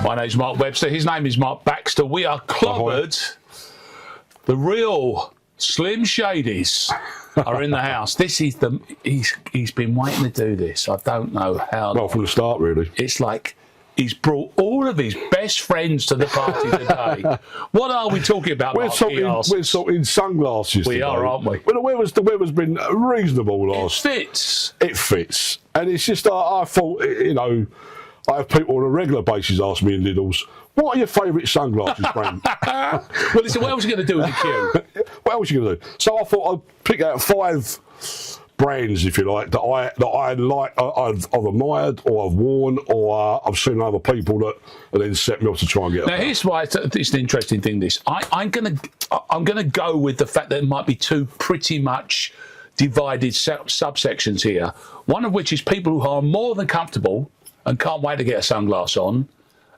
My name's Mark Webster. His name is Mark Baxter. We are Clobbered. The real Slim Shadies are in the house. This is the... He's been waiting to do this. I don't know how... Well, from the start, really. It's like he's brought all of his best friends to the party today. What are we talking about, We're talking sunglasses We today. are, aren't we? Well, the weather's been reasonable last... It fits. It fits. And it's just, I thought, you know... I have people on a regular basis ask me in Lidl's, what are your favourite sunglasses brand? Well, listen, what else are you going to do with the queue? What else are you going to do? So I thought I'd pick out 5 brands, if you like, that I like, I've admired or I've worn or I've seen other people that then set me up to try and get. Now, here's why it's an interesting thing. I'm gonna go with the fact that it might be 2 pretty much divided subsections here. One of which is people who are more than comfortable and can't wait to get a sunglass on,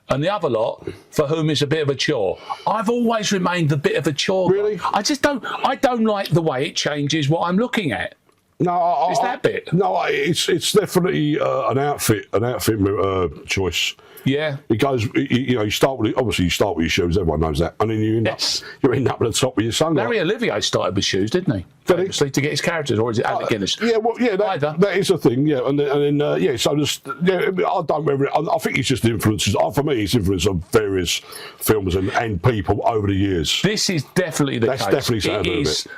and the other lot for whom it's a bit of a chore. I've always remained a bit of a chore. Really? I don't like the way it changes what I'm looking at. No, it's that bit. No, it's definitely an outfit choice. Yeah. It goes. You know, you start with your shoes. Everyone knows that, and then you end up at the top with your sunglasses. Larry Olivier started with shoes, didn't he? Famously, to get his characters, or is it Alec Guinness? Yeah, well, yeah, that is a thing. Yeah, and then yeah. So just I don't remember. I think it's just influences. For me, it's influence of various films and people over the years. This is definitely the case. That's definitely something to do with it.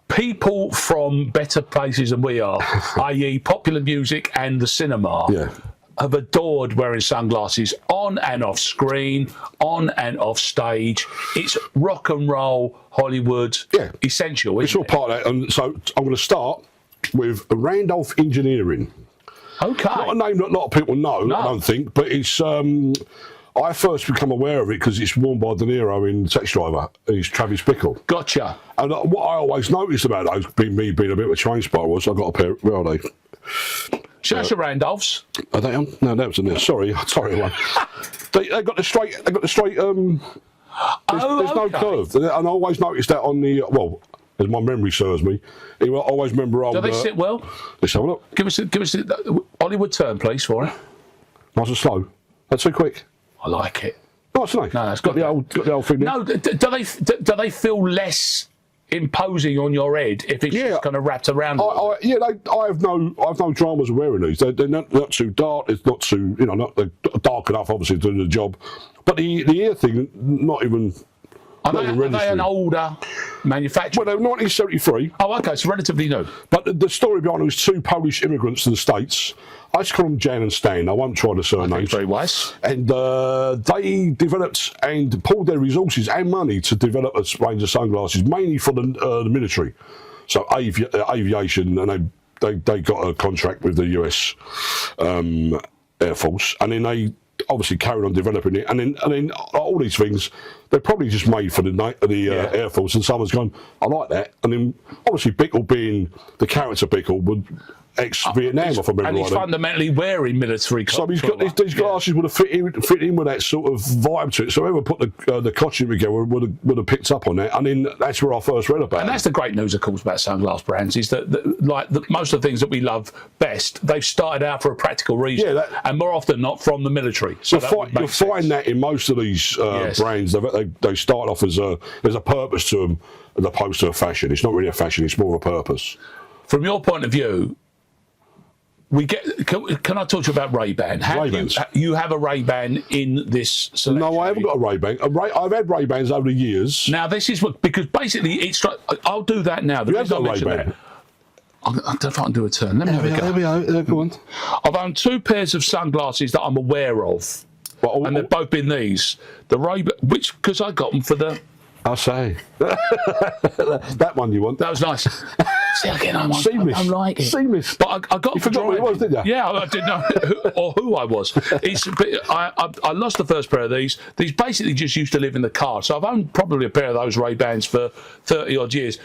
People from better places than we are, i.e. popular music and the cinema, have adored wearing sunglasses on and off screen, on and off stage. It's rock and roll, Hollywood, essential, isn't it? It's all part of that. And so I'm going to start with Randolph Engineering. Okay. Not a name that a lot of people know, I don't think, but it's... I first become aware of it because it's worn by De Niro in Taxi Driver. He's Travis Bickle. Gotcha. And what I always noticed about those, being a bit of a train spotter, was I got a pair. Where are they? So that's your Randolphs. Are they on? No, that was in there. Sorry, one. They got the straight. They got the straight. There's no curve, and I always noticed that on the as my memory serves me. I always remember. Do they sit well? Let's have a look. Give us a Hollywood turn, please, for it. Nice and slow. That's too quick. I like it. Nice, isn't it? No, it's got the old thing there. No, do they feel less imposing on your head if it's just kind of wrapped around? I have no dramas of wearing these. They're not too dark. It's not too not dark enough, obviously, to do the job. But the ear thing, not even. Are they an older manufacturer? Well, they're 1973. Oh, okay, so relatively new. But the story behind it was 2 Polish immigrants to the States. I just call them Jan and Stan. I won't try the surnames. Very wise. And they developed and pulled their resources and money to develop a range of sunglasses, mainly for the military. So aviation, and they got a contract with the US Air Force, and then they obviously carried on developing it, and then all these things they're probably just made for the Air Force, and someone's gone, I like that, and then obviously Bickle, being the character Bickle, would ex-Vietnam, if I remember right. And he's fundamentally wearing military clothes. So these glasses would have fit in with that sort of vibe to it. So whoever put the costume together would have picked up on that. And then that's where I first read about it. And that's the great news, of course, about sunglass brands, is that most of the things that we love best, they've started out for a practical reason. Yeah, and more often not from the military. So you'll find that in most of these brands, they start off as there's a purpose to them as opposed to a fashion. It's not really a fashion, it's more of a purpose. From your point of view, can I talk to you about RayBan? You have a RayBan in this selection? No, I haven't got a RayBan. I've had RayBans over the years. Now, this is because basically I'll do that now. You have got a RayBan? I don't know if I can do a turn. Let me have a go. There we go. Go on. I've owned 2 pairs of sunglasses that I'm aware of, and they've both been these. The RayBan, because I got them for the... I say. That one you want. That was nice. See, again, I like it. Seamless. But I got... You forgot what it was, didn't you? Yeah, I didn't know who I was. I lost the first pair of these. These basically just used to live in the car. So I've owned probably a pair of those RayBans for 30-odd years.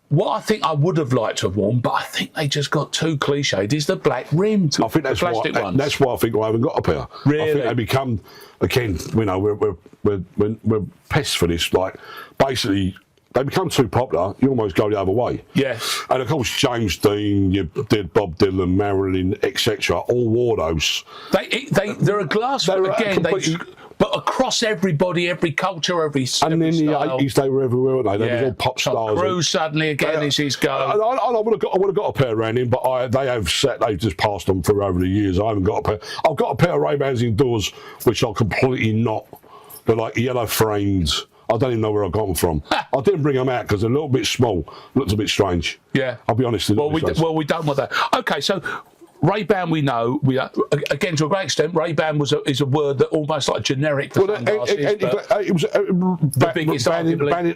what I think I would have liked to have worn, but I think they just got too cliched, is the black rim. I think that's plastic why. ones. That's why I think I haven't got a pair. Really? I think they become, again, you know, we're pests for this. Like, basically, they become too popular. You almost go the other way. Yeah. And of course, James Dean, you did Bob Dylan, Marilyn, etc. All wore those. They're a glass. Again, but across everybody, every culture, every and in the style. 80s, they were everywhere, weren't they? They were all pop stars. Cruise suddenly again is his go. I would have got a pair around him, but they've just passed them through over the years. I haven't got a pair. I've got a pair of RayBans indoors, which are completely not. They're like yellow framed. I don't even know where I got them from. I didn't bring them out because they're a little bit small. Looked a bit strange. Yeah. I'll be honest. Well, we don't want that. Okay, so RayBan, we know. Again, to a great extent, RayBan is a word that almost like generic for sunglasses. It was the biggest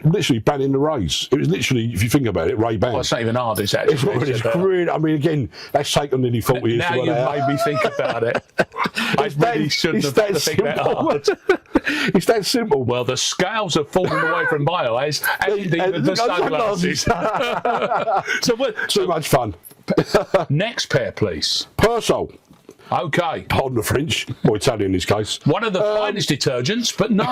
literally banning the rays. It was literally, if you think about it, RayBan. Well, it's not even hard, is it? It's really, I mean, again, that's taken nearly 40 years. Now you've made me think about it. I really shouldn't have to think that hard. It's that simple. Well, the scales have fallen away from my eyes, and the sunglasses. So too much fun. Next pair, please. Persol. Okay. Pardon the French, or Italian in this case. One of the finest detergents, but no.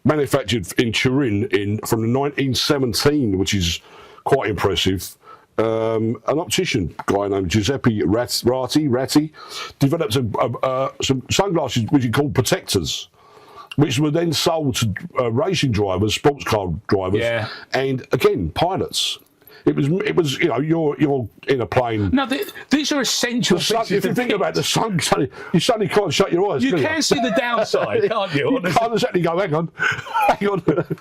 Manufactured in Turin from the 1917, which is quite impressive. An optician guy named Giuseppe Ratti developed some sunglasses which he called protectors, which were then sold to racing drivers, sports car drivers, and again pilots. It was you know you're in a plane. No, these are essential. If you think about the sun, you suddenly can't shut your eyes. You can see the downside, can't you? You can't exactly go. Hang on.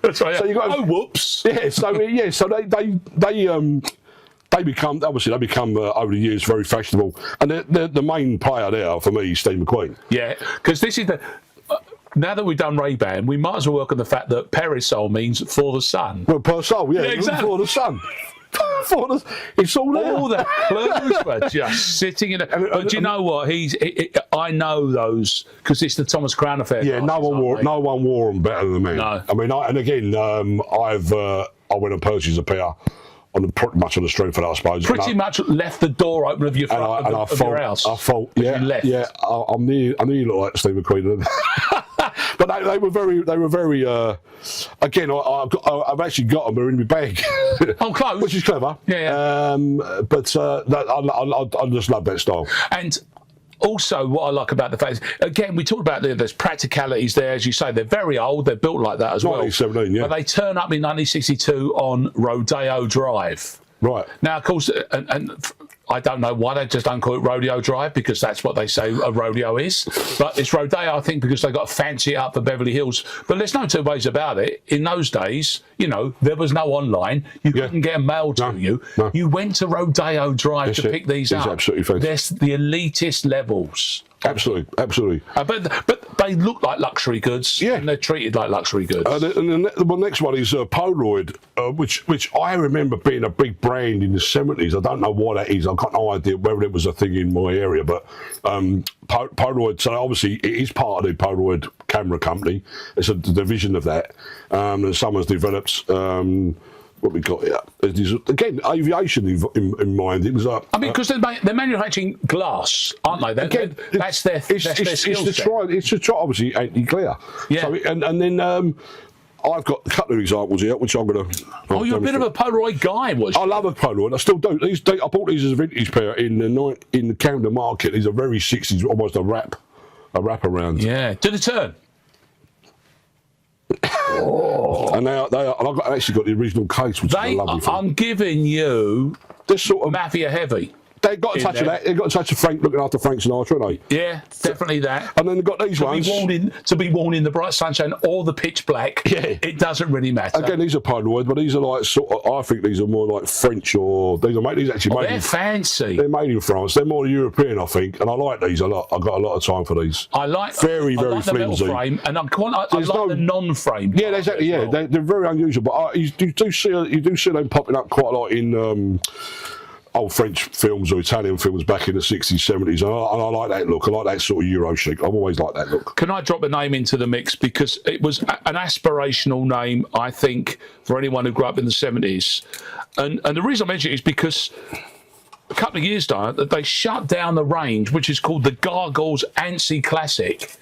That's right. So you got. Oh, whoops. Yeah. So they become over the years very fashionable, and the main player there for me is Steve McQueen. Yeah, because this is the. Now that we've done RayBan, we might as well work on the fact that Persol means for the sun. Well, Persol, yeah, exactly. For the sun. It's all there. All the clothes were just sitting in it. But you know what? I know those because it's the Thomas Crown affair. Yeah, no one wore them better than me. No. I mean, I went and purchased a pair. Pretty much on the strength of that, I suppose. Pretty much left the door open of your front of your house. I thought, yeah, I nearly look like Steve McQueen. But they were very. Again, I've actually got them. They're in my bag. Oh, close. Which is clever. Yeah. But I just love that style. And also, what I like about the fact is, again, we talked about there's practicalities there, as you say. They're very old. They're built like that as well. 1917, yeah. But they turn up in 1962 on Rodeo Drive. Right. Now, of course, and I don't know why they just don't call it Rodeo Drive, because that's what they say a rodeo is. But it's Rodeo, I think, because they got to fancy it up for Beverly Hills. But there's no two ways about it. In those days, you know, there was no online. You couldn't get them mailed to you. No. You went to Rodeo Drive to pick these up. Absolutely fantastic. There's the elitist levels. Absolutely. But they look like luxury goods, and they're treated like luxury goods. The next one is Polaroid, which I remember being a big brand in the 70s. I don't know what that is. I've got no idea whether it was a thing in my area, but Polaroid. So obviously it is part of the Polaroid camera company. It's a division of that, and someone's developed. What we got here? Again, aviation in mind. It was I mean, because they're manufacturing glass, aren't they? That's their skill set. It's to try, obviously, anti-glare. Yeah. So, and then I've got a couple of examples here, which I'm going to. Oh, you're a bit of a Polaroid guy, was you? I love a Polaroid. I still do. I bought these as a vintage pair in the Camden market. These are very 60s, almost a wrap around. Yeah. Do the turn. And I've actually got the original case, which is a lovely thing. I'm giving you this sort of mafia heavy. They've got a touch of that. They've got a touch of Frank looking after Frank Sinatra, haven't they? Yeah, definitely that. And then they've got these ones. To be worn in the bright sunshine or the pitch black, it doesn't really matter. Again, these are Polaroid, but these are like I think these are more like French or these actually made. They're fancy. They're made in France. They're more European, I think, and I like these a lot. I've got a lot of time for these. I like very the metal frame, and I like the non-frame. Yeah, exactly. Yeah, they're very unusual, but you do see them popping up quite a lot in. old French films or Italian films back in the 60s, 70s, and I like that look. I like that sort of Euro chic. I've always liked that look. Can I drop a name into the mix? Because it was an aspirational name, I think, for anyone who grew up in the 70s. And the reason I mention it is because a couple of years ago, they shut down the range, which is called the Gargoyles Antsy Classic,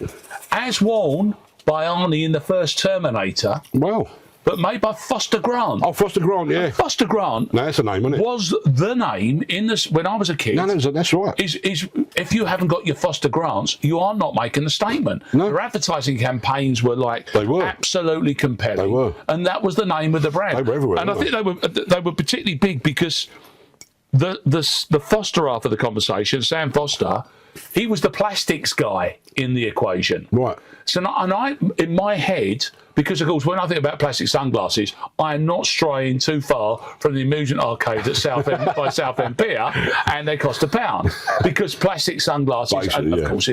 as worn by Arnie in the first Terminator. Wow. But made by Foster Grant. Oh, Foster Grant, yeah. Foster Grant. No, that's a name, isn't it? Was the name in this when I was a kid. No, that's right. Is if you haven't got your Foster Grants, you are not making a statement. No. Their advertising campaigns were like absolutely compelling. They were, and that was the name of the brand. They were everywhere. And I think they were particularly big because the Foster half of the conversation, Sam Foster, he was the plastics guy in the equation. Right. So, and I, in my head, because of course, when I think about plastic sunglasses, I am not straying too far from the amusement arcade at Southend by Southend Pier, and they cost £1 because plastic sunglasses, and of course,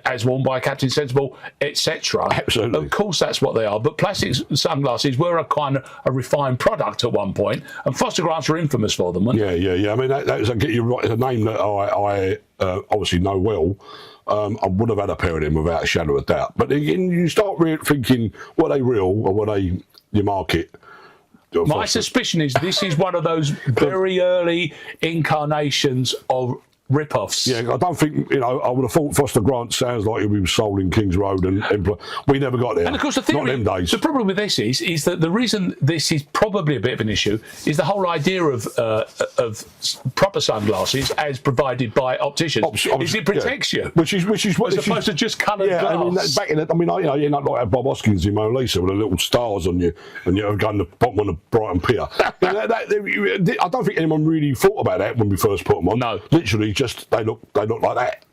as worn by Captain Sensible, etc. Absolutely. Of course, that's what they are. But plastic sunglasses were a kind of a refined product at one point, and Foster Grants were infamous for them. Weren't they? Yeah. I mean, I get you right. It's a name that I obviously know well. I would have had a pair of them without a shadow of doubt. But again, you start thinking, were they real or were they your market? My suspicion is this is one of those very early incarnations of rip-offs. Yeah, I don't think, I would have thought Foster Grant sounds like he was sold in Kings Road and we never got there. And of course, the problem with this is that the reason this is probably a bit of an issue is the whole idea of proper sunglasses as provided by opticians is it protects you, which is what as opposed to just coloured glass. I mean, back in you end up like Bob Hoskins in Mona Lisa with the little stars on you, and you're going to the bottom of the Brighton Pier. I don't think anyone really thought about that when we first put them on. No, literally. Just they look like that.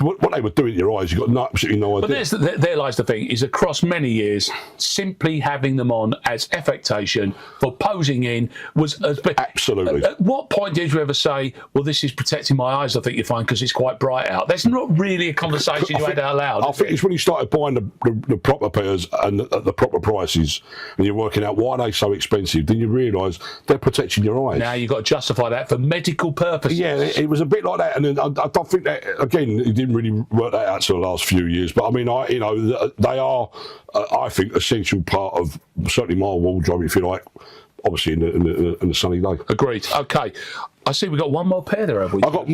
What they would do in your eyes, you've got absolutely no idea. But there lies the thing: is across many years, simply having them on as affectation for posing in was absolutely. At what point did you ever say, "Well, this is protecting my eyes"? I think you find because it's quite bright out. That's not really a conversation you had out loud. I think it's when you started buying the proper pairs and at the proper prices, and you're working out why are they so expensive. Then you realise they're protecting your eyes. Now you've got to justify that for medical purposes. Yeah, it was a bit like that, and then I don't think that again. It didn't really work that out to the last few years, but I mean, they are, I think, essential part of certainly my wardrobe, if you like. Obviously, in the sunny day. Agreed. Okay, I see. We got one more pair there, have we? I got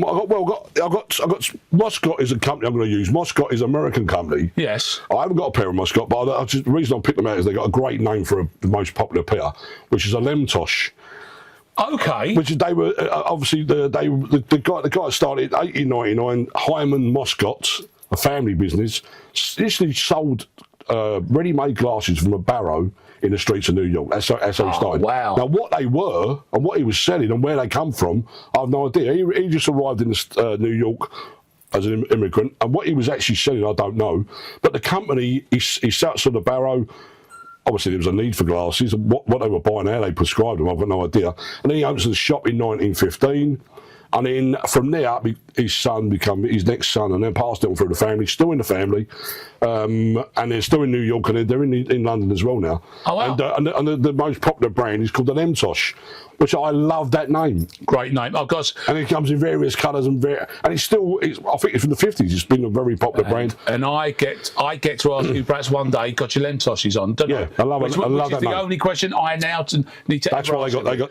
Moscot is a company I'm going to use. Moscot is an American company. Yes. I haven't got a pair of Moscot, but the reason I picked them out is they got a great name for the most popular pair, which is a Lemtosh. Okay. Which they were obviously the guy that started in 1899, Hyman Moscot, a family business, initially sold ready-made glasses from a barrow in the streets of New York. That's how he started. Wow. Now, what they were and what he was selling and where they come from, I have no idea. He just arrived in New York as an immigrant, and what he was actually selling, I don't know. But the company, he sat on the barrow. Obviously, there was a need for glasses. What they were buying, how they prescribed them, I've got no idea. And then he opens the shop in 1915. And then from there, his son became his next son, and then passed it on through the family. Still in the family, and they're still in New York, and they're in London as well now. Oh wow! And the most popular brand is called the Lemtosh, which I love that name. Great name, oh gosh! And it comes in various colours and it's still. I think it's from the 50s. It's been a very popular brand. And I get to ask you perhaps one day, got your Lemtoshes on? Don't I love it. I love that the name. only question I now need to. That's why they got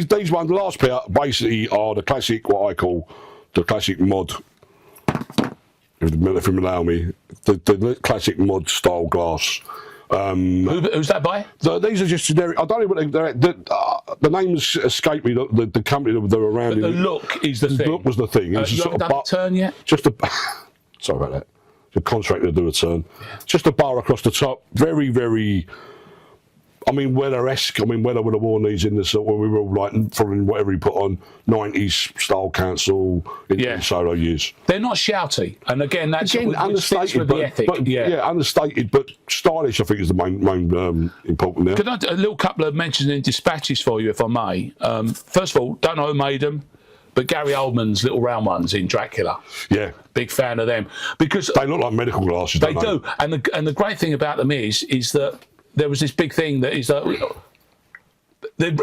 these ones. The last pair basically are the classic, what I call the classic mod. If you allow me, the classic mod style glass. Who's that by? These are just generic. I don't know what they're. The names escape me. The company that they're around. But the look is the thing. The look was the thing. You haven't done a turn yet? Sorry about that. The contractor to do a turn. Yeah. Just a bar across the top. Very, very. I mean, Weller-esque. I mean, Weller would have worn these in the sort when we were all like following whatever he put on 90s style council in solo years. They're not shouty, and again, that's understated, with the ethic. Understated, but stylish. I think is the main important there. Can I do a little couple of mentions in dispatches for you, if I may? First of all, don't know who made them, but Gary Oldman's little round ones in Dracula. Yeah, big fan of them because they look like medical glasses. They do, and the great thing about them is that. There was this big thing that is that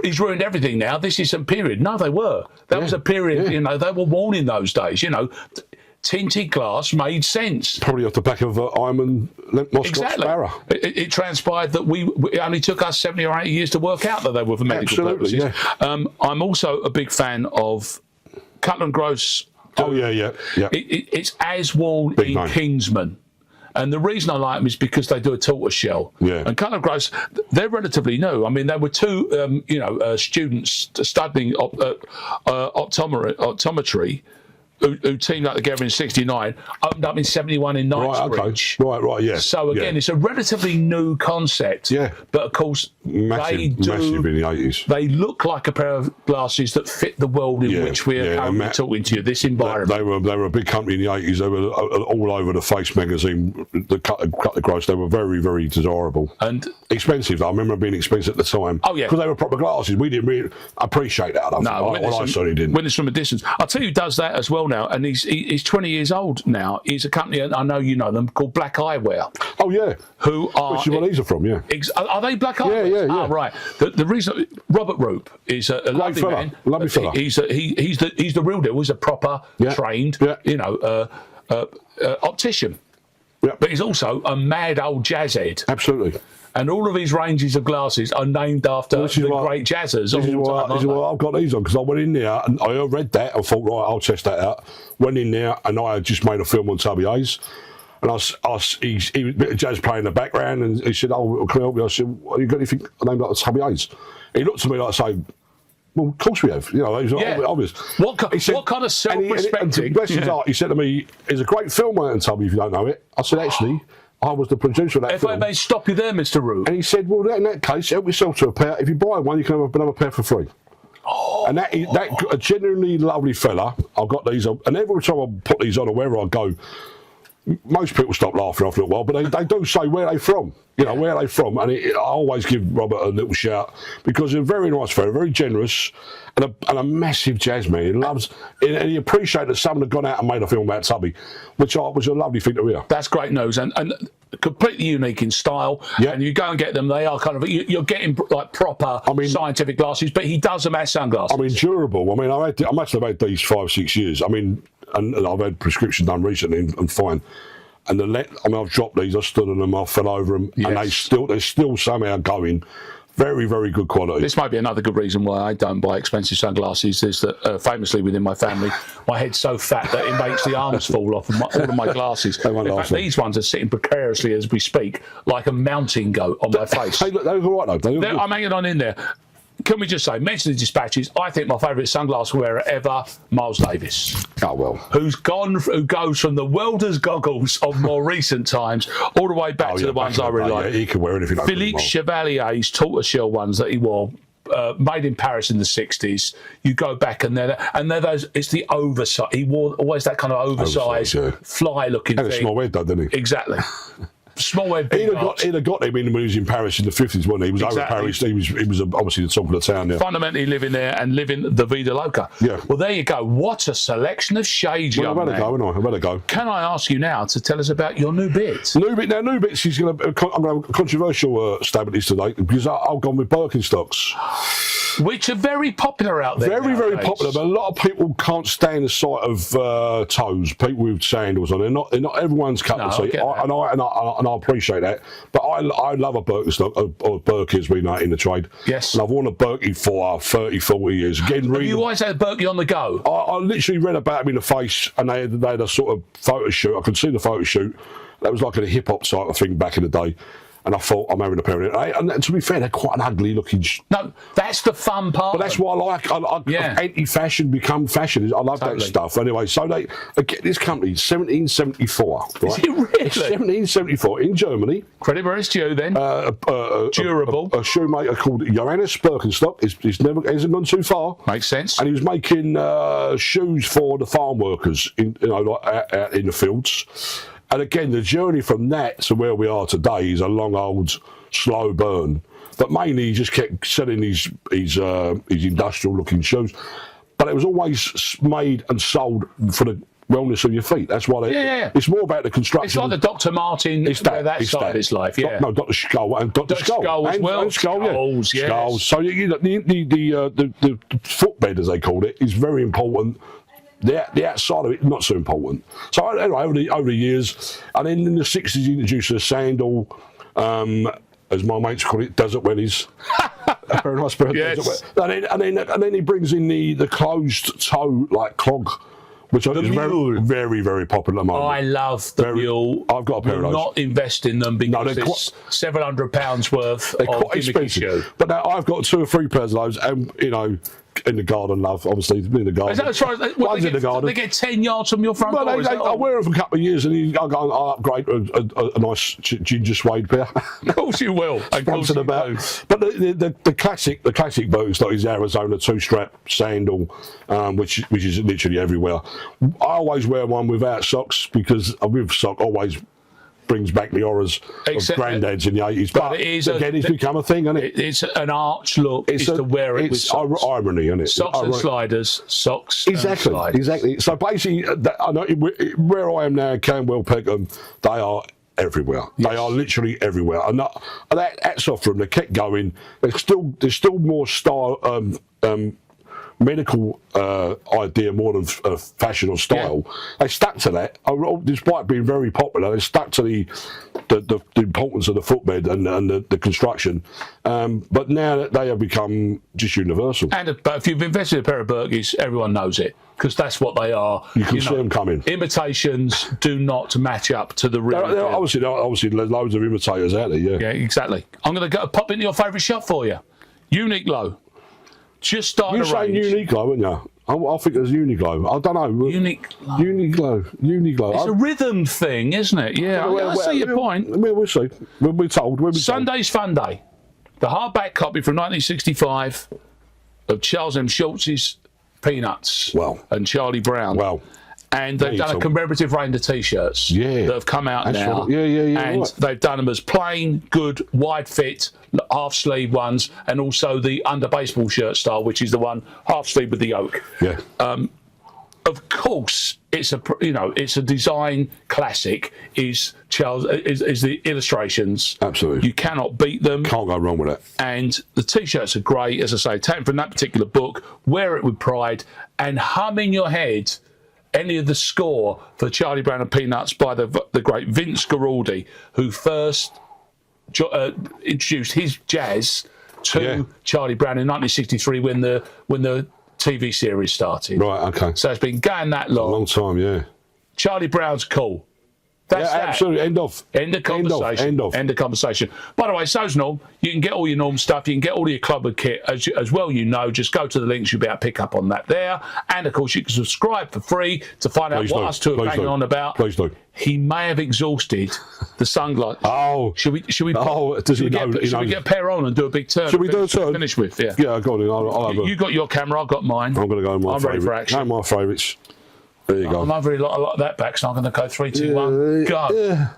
he's ruined everything now. This is some period. No, they were. That was a period, you know, they were worn in those days, you know. Tinted glass made sense. Probably off the back of Iron Moscot Exactly. Sparrow. It transpired that it only took us 70 or 80 years to work out that they were for medical Absolutely, purposes. I'm also a big fan of Cutland Gross. Oh, yeah. It's as worn Big in name. Kingsman. And the reason I like them is because they do a tortoise shell. Yeah. And Cutler Gross, they're relatively new. I mean, there were two, students studying optometry who teamed up together in '69, opened up in '71 in Knightsbridge. Right, yeah. So again, it's a relatively new concept. Yeah. But of course, Massive in the 80s. They look like a pair of glasses that fit the world in which we're currently talking to you, this environment. They were a big company in the 80s. They were all over the Face magazine, the Cutler Gross. They were very, very desirable. And expensive, though. I remember being expensive at the time. Oh, yeah. Because they were proper glasses. We didn't really appreciate that. I certainly didn't. Witness from a distance. I'll tell you who does that as well now, and he's 20 years old now. He's a company, I know you know them, called Black Eyewear. Oh, yeah. Who are... Which is where these are from, yeah. Are they Black Eyewear? Yeah. Oh, right. The reason... Robert Roop is a lovely fella. man. Lovely fella. He's the real deal. He's a proper, trained, optician. Yeah. But he's also a mad old jazz head. Absolutely. And all of his ranges of glasses are named after great jazzers. This is why I've got these on, because I went in there and I read that and thought, right, I'll test that out. Went in there and I had just made a film on Tubby Hayes. And he was a bit of jazz playing in the background, and he said, "Oh, can I help you?" I said, "Well, you got anything named like Tubby Hayes?" He looked at me like saying, "Well, of course we have." You know, it was obvious. What kind of self-respecting? Bless his heart, he said to me, "There's a great film on Tubby, if you don't know it." I said, "Actually, I was the producer of that film." If I may stop you there, Mr. Root. And he said, "Well, in that case, help yourself to a pair. If you buy one, you can have another pair for free." Oh. And that a genuinely lovely fella. I've got these on, and every time I put these on or wherever I go, most people stop laughing after a while, but they do say where they from. You know, where they from. And I always give Robert a little shout, because he's a very nice fella, very generous, and a massive jazz man. He loves, and he appreciates that someone had gone out and made a film about Tubby, which was a lovely thing to hear. That's great news, and completely unique in style. Yeah. And you go and get them, they are kind of, you're getting like proper scientific glasses, but he does them as sunglasses. I mean, durable. I mean, I must have had these 5-6 years. I mean, and I've had prescription done recently and fine. And I've dropped these, I stood on them, I fell over them, and they're still somehow going. Very, very good quality. This might be another good reason why I don't buy expensive sunglasses, is that famously within my family, my head's so fat that it makes the arms fall off of all of my glasses. In fact, these ones are sitting precariously as we speak, like a mountain goat on my face. Hey, look, they look all right, though. I'm hanging on in there. Can we just say, mention the dispatches, I think my favourite sunglass wearer ever, Miles Davis. Oh, well. Who goes from the welder's goggles of more recent times all the way back to the ones I really like. Yeah, he can wear anything. Philippe Chevalier's tortoiseshell ones that he wore, made in Paris in the 60s. You go back and they're those, it's the oversize. He wore always that kind of oversized, fly-looking thing. And a small head, though, didn't he? Exactly. Small head, he'd have got him in when he was in Paris in the 50s, wasn't he? He was over Paris. He was obviously the top of the town there. Fundamentally living there and living the Vida Loca. Yeah. Well, there you go. What a selection of shades, young man. I better go. Can I ask you now to tell us about your new bit? New bits. I'm going to have a controversial stab at this today, because I've gone with Birkenstocks, which are very popular out there. Very, very popular, but a lot of people can't stand the sight of toes. People with sandals on. They're not everyone's cup of tea, and I appreciate that. But I love a Birkenstock, or Birkie as we know it in the trade. Yes. And I've worn a Birkie for 30, 40 years. Again, have you always had a Birkie on the go? I literally read about them in the face, and they had a sort of photo shoot. I could see the photo shoot. That was like a hip hop type of thing back in the day. And I thought, I'm having a pair of it. And to be fair, they're quite an ugly looking. No, that's the fun part. But that's what I like. Anti-fashion become fashion. I love that stuff. Anyway, so they get this company, 1774. Right? Is it really? 1774 in Germany. Credit where it's due then. Durable. A shoemaker called Johannes Birkenstock. Hasn't gone too far. Makes sense. And he was making shoes for the farm workers, out in the fields. And again, the journey from that to where we are today is a long, old, slow burn. But mainly, he just kept selling his industrial-looking shoes. But it was always made and sold for wellness of your feet. That's why it's more about the construction. It's like the Dr. Martin, that side of his life, yeah. No, Dr. Skull and Dr. Skull as well. And Skull, Skulls, yes. Skulls. So the footbed, as they called it, is very important. The outside of it, not so important. So anyway, over the years, and then in the 60s, he introduced a sandal, as my mates call it, desert wellies. A very nice pair of desert wellies. And then he brings in the closed toe like clog, which is very, very popular at the moment. I love the mule. I've got a pair of those. Not invest in them because it's £700 worth they're of quite expensive. But now I've got 2 or 3 pairs of those, and in the garden, love, obviously, in the garden. Is that as far as One's in the garden. They get 10 yards from your front door? I wear them for a couple of years, and I'll upgrade a nice ginger suede pair. Of course you will. But the classic boots, like his Arizona 2-strap sandal, which is literally everywhere. I always wear one without socks, because with sock always brings back the horrors of granddads in the 80s. But it's become a thing, isn't it? It's an arch look. It's to wear it with socks. Irony, isn't it? Socks and sliders. Socks and sliders. Exactly. So basically, where I am now, Camberwell, Peckham, they are everywhere. Yes. They are literally everywhere. And that's off from them. They kept going. There's still more style, medical idea more than fashion or style. They stuck to that, despite being very popular. They stuck to the importance of the footbed and the construction. But now that they have become just universal. But if you've invested in a pair of Birkies, everyone knows it, because that's what they are. You can see them coming. Imitations do not match up to the real. Obviously, there's loads of imitators out there. Yeah, exactly. I'm going to pop into your favourite shop for you, Uniqlo. Just started a range. You say Uniqlo, wouldn't you? I think there's Uniqlo. I don't know. Uniqlo. It's a rhythm thing, isn't it? Yeah, I see your point. We'll see. We'll be told. Sunday's Fun Day. The hardback copy from 1965 of Charles M. Schultz's Peanuts and Charlie Brown. Well. And they've done a commemorative range of T-shirts that have come out now. And they've done them as plain, good, wide fit, half sleeve ones, and also the under baseball shirt style, which is the one half sleeve with the yoke. Yeah. Of course, it's a design classic. Is the illustrations? Absolutely. You cannot beat them. Can't go wrong with it. And the T-shirts are great, as I say. Taken from that particular book, wear it with pride, and hum in your head any of the score for Charlie Brown and Peanuts by the great Vince Guaraldi, who first introduced his jazz to Charlie Brown in 1963 when the TV series started. Right, okay. So it's been going that long. A long time, yeah. Charlie Brown's cool. That's absolutely. End of conversation. End of conversation. By the way, so's Norm. You can get all your Norm stuff. You can get all your Clobbered kit as well. Just go to the links. You'll be able to pick up on that there. And of course, you can subscribe for free to find out what us two are banging on about. Please do. He may have exhausted the sunglasses. Should we get a pair on and do a big turn? Should we do a turn? Finish with, yeah. Yeah, I got it. I'll have you got your camera. I've got mine. I'm going to go with my favourite. I'm ready for action. No, my favourites. There you go. I'm over a lot of that back, so I'm going to go 3, 2, 1, go.